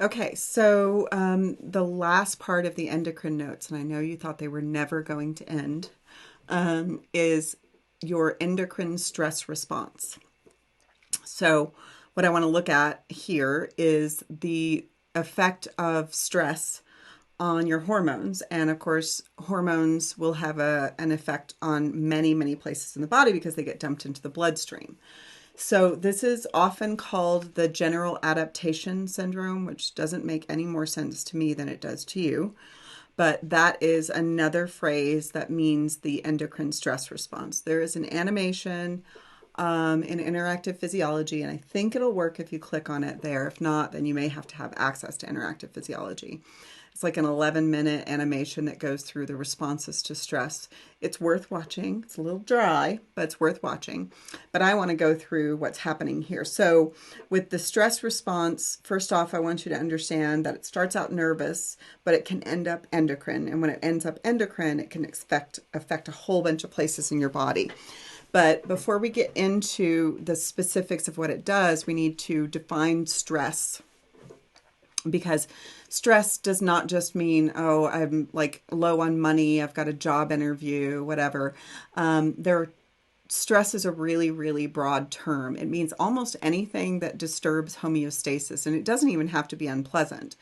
Okay, so the last part of the endocrine notes, and I know you thought they were never going to end, is your endocrine stress response. So, what I want to look at here is the effect of stress on your hormones. And of course, hormones will have an effect on many, many places in the body because they get dumped into the bloodstream. So, this is often called the general adaptation syndrome, which doesn't make any more sense to me than it does to you. But that is another phrase that means the endocrine stress response. There is an animation in interactive physiology, and I think it'll work if you click on it there. If not, then you may have to have access to interactive physiology. It's like an 11-minute animation that goes through the responses to stress. It's worth watching. It's a little dry, but it's worth watching. But I want to go through what's happening here. So with the stress response, first off, I want you to understand that it starts out nervous, but it can end up endocrine. And when it ends up endocrine, it can affect a whole bunch of places in your body. But before we get into the specifics of what it does, we need to define stress, because stress does not just mean, oh, I'm like low on money, I've got a job interview, whatever. Stress is a really, really broad term. It means almost anything that disturbs homeostasis, and it doesn't even have to be unpleasant.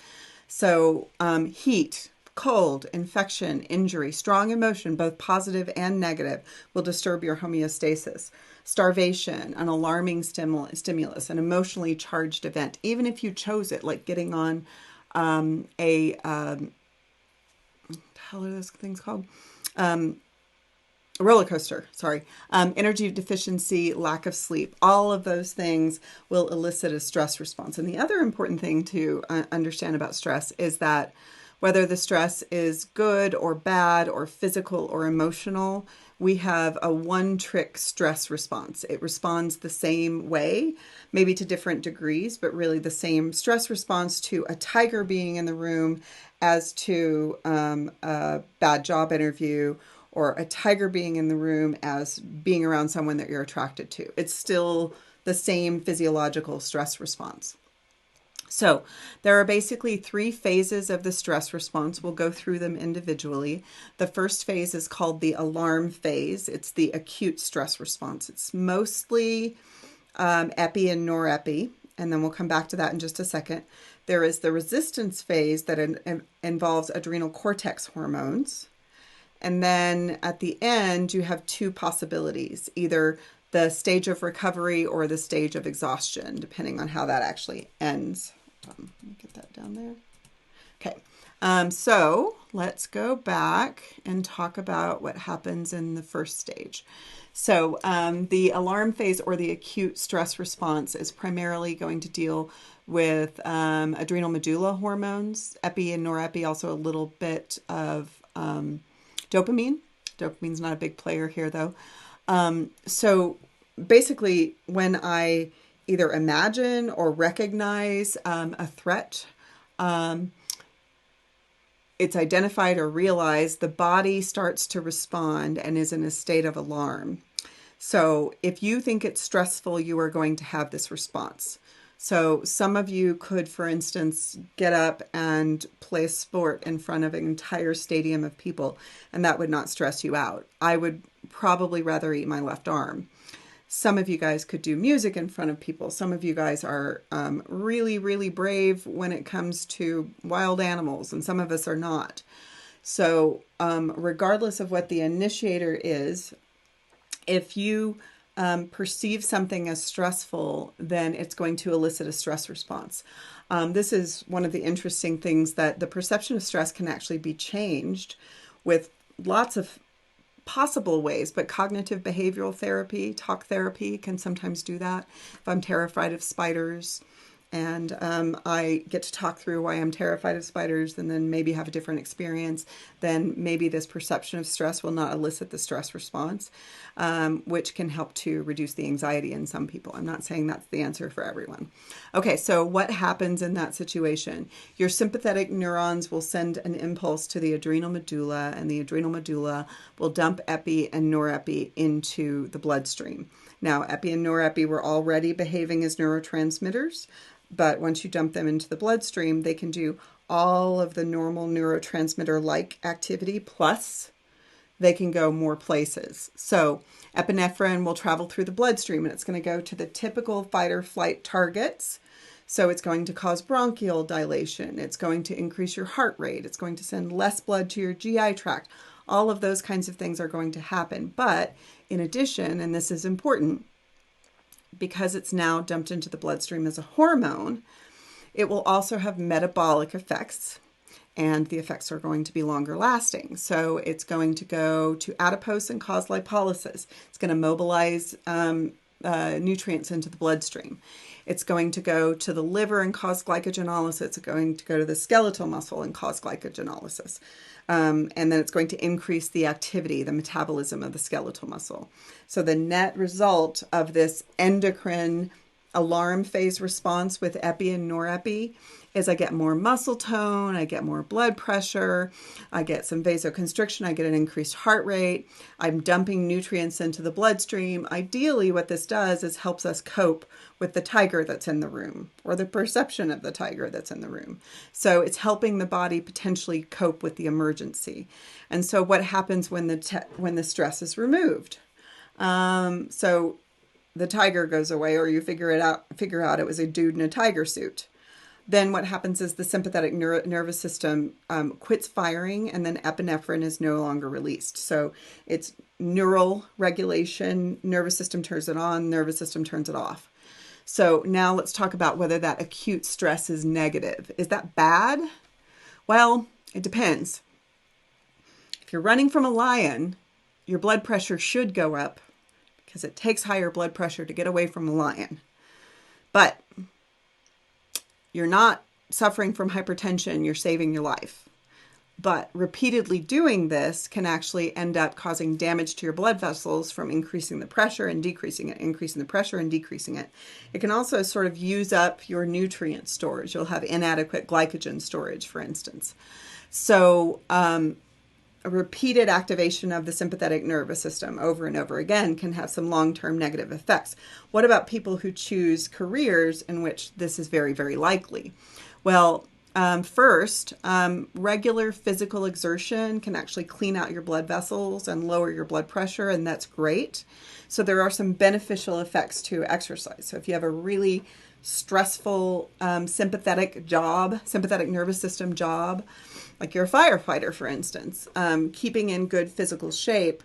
So, heat, cold, infection, injury, strong emotion, both positive and negative, will disturb your homeostasis. Starvation, an alarming stimulus, an emotionally charged event, even if you chose it, like getting on how are those things called? A roller coaster, sorry. Energy deficiency, lack of sleep, all of those things will elicit a stress response. And the other important thing to understand about stress is that whether the stress is good or bad or physical or emotional, we have a one-trick stress response. It responds the same way, maybe to different degrees, but really the same stress response to a tiger being in the room as to a bad job interview, or a tiger being in the room as being around someone that you're attracted to. It's still the same physiological stress response. So there are basically 3 phases of the stress response. We'll go through them individually. The first phase is called the alarm phase. It's the acute stress response. It's mostly epi and norepi, and then we'll come back to that in just a second. There is the resistance phase that involves adrenal cortex hormones. And then at the end, you have 2 possibilities, either the stage of recovery or the stage of exhaustion, depending on how that actually ends. Let me get that down there. Okay, so let's go back and talk about what happens in the first stage. So the alarm phase, or the acute stress response, is primarily going to deal with adrenal medulla hormones, epi and norepi, also a little bit of dopamine. Dopamine's not a big player here, though. So basically, when I either imagine or recognize a threat, it's identified or realized, the body starts to respond and is in a state of alarm. So if you think it's stressful, you are going to have this response. So some of you could, for instance, get up and play a sport in front of an entire stadium of people, and that would not stress you out. I would probably rather eat my left arm. Some of you guys could do music in front of people. Some of you guys are really, really brave when it comes to wild animals, and some of us are not. So regardless of what the initiator is, if you perceive something as stressful, then it's going to elicit a stress response. This is one of the interesting things, that the perception of stress can actually be changed with lots of possible ways, but cognitive behavioral therapy, talk therapy, can sometimes do that. If I'm terrified of spiders and I get to talk through why I'm terrified of spiders, and then maybe have a different experience, then maybe this perception of stress will not elicit the stress response, which can help to reduce the anxiety in some people. I'm not saying that's the answer for everyone. Okay, so what happens in that situation? Your sympathetic neurons will send an impulse to the adrenal medulla, and the adrenal medulla will dump epi and norepi into the bloodstream. Now, epi and norepi were already behaving as neurotransmitters, But once you dump them into the bloodstream, they can do all of the normal neurotransmitter-like activity, plus they can go more places. So epinephrine will travel through the bloodstream, and it's going to go to the typical fight or flight targets. So it's going to cause bronchial dilation. It's going to increase your heart rate. It's going to send less blood to your GI tract. All of those kinds of things are going to happen. But in addition, and this is important, because it's now dumped into the bloodstream as a hormone, it will also have metabolic effects, and the effects are going to be longer lasting. So it's going to go to adipose and cause lipolysis. It's going to mobilize nutrients into the bloodstream. It's going to go to the liver and cause glycogenolysis. It's going to go to the skeletal muscle and cause glycogenolysis. And then it's going to increase the activity, the metabolism of the skeletal muscle. So the net result of this endocrine alarm phase response with epi and norepi is I get more muscle tone, I get more blood pressure, I get some vasoconstriction, I get an increased heart rate, I'm dumping nutrients into the bloodstream. Ideally, what this does is helps us cope with the tiger that's in the room, or the perception of the tiger that's in the room. So it's helping the body potentially cope with the emergency. And so what happens when the stress is removed? So the tiger goes away, or you figure out it was a dude in a tiger suit. Then what happens is the sympathetic nervous system quits firing, and then epinephrine is no longer released. So it's neural regulation, nervous system turns it on, nervous system turns it off. So now let's talk about whether that acute stress is negative. Is that bad? Well, it depends. If you're running from a lion, your blood pressure should go up because it takes higher blood pressure to get away from a lion. But you're not suffering from hypertension, you're saving your life. But repeatedly doing this can actually end up causing damage to your blood vessels from increasing the pressure and decreasing it, increasing the pressure and decreasing it. It can also sort of use up your nutrient storage. You'll have inadequate glycogen storage, for instance. So a repeated activation of the sympathetic nervous system over and over again can have some long-term negative effects. What about people who choose careers in which this is very, very likely? Well, first, regular physical exertion can actually clean out your blood vessels and lower your blood pressure, and that's great. So there are some beneficial effects to exercise. So if you have a really stressful sympathetic nervous system job, like you're a firefighter, for instance, keeping in good physical shape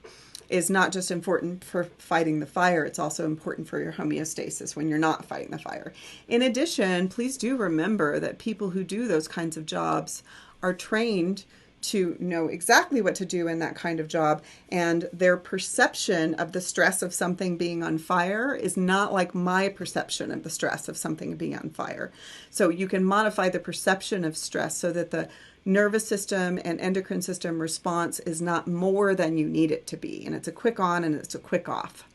is not just important for fighting the fire, it's also important for your homeostasis when you're not fighting the fire. In addition, please do remember that people who do those kinds of jobs are trained to know exactly what to do in that kind of job, and their perception of the stress of something being on fire is not like my perception of the stress of something being on fire. So you can modify the perception of stress so that the nervous system and endocrine system response is not more than you need it to be, and it's a quick on and it's a quick off.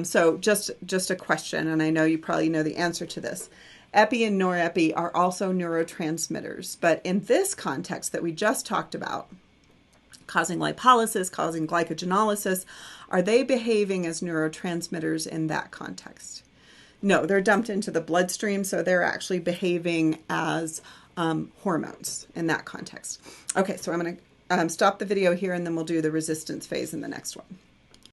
So just a question, and I know you probably know the answer to this. Epi and norepi are also neurotransmitters, but in this context that we just talked about, causing lipolysis, causing glycogenolysis, are they behaving as neurotransmitters in that context? No, they're dumped into the bloodstream, so they're actually behaving as hormones in that context. Okay, so I'm going to stop the video here, and then we'll do the resistance phase in the next one.